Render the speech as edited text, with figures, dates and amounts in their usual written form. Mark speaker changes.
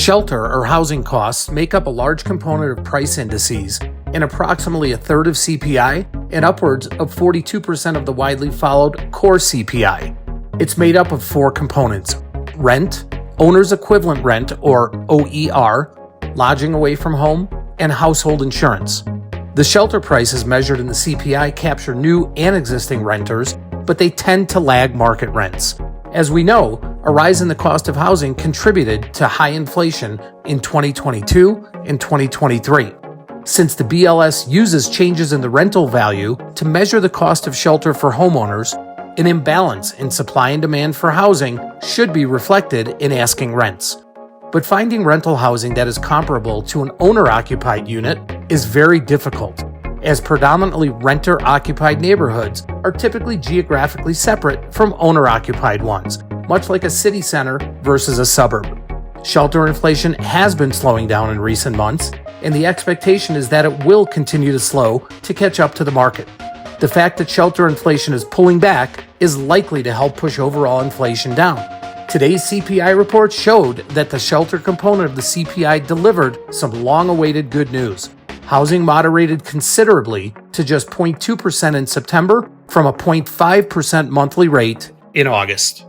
Speaker 1: Shelter or housing costs make up a large component of price indices and approximately a third of CPI and upwards of 42% of the widely followed core CPI. It's made up of four components: rent, owner's equivalent rent or OER, lodging away from home, and household insurance. The shelter prices measured in the CPI capture new and existing renters, but they tend to lag market rents. As we know, a rise in the cost of housing contributed to high inflation in 2022 and 2023. Since the BLS uses changes in the rental value to measure the cost of shelter for homeowners, an imbalance in supply and demand for housing should be reflected in asking rents. But finding rental housing that is comparable to an owner-occupied unit is very difficult, as predominantly renter-occupied neighborhoods are typically geographically separate from owner-occupied ones, much like a city center versus a suburb. Shelter inflation has been slowing down in recent months, and the expectation is that it will continue to slow to catch up to the market. The fact that shelter inflation is pulling back is likely to help push overall inflation down. Today's CPI report showed that the shelter component of the CPI delivered some long-awaited good news. Housing moderated considerably to just 0.2% in September from a 0.5% monthly rate in August.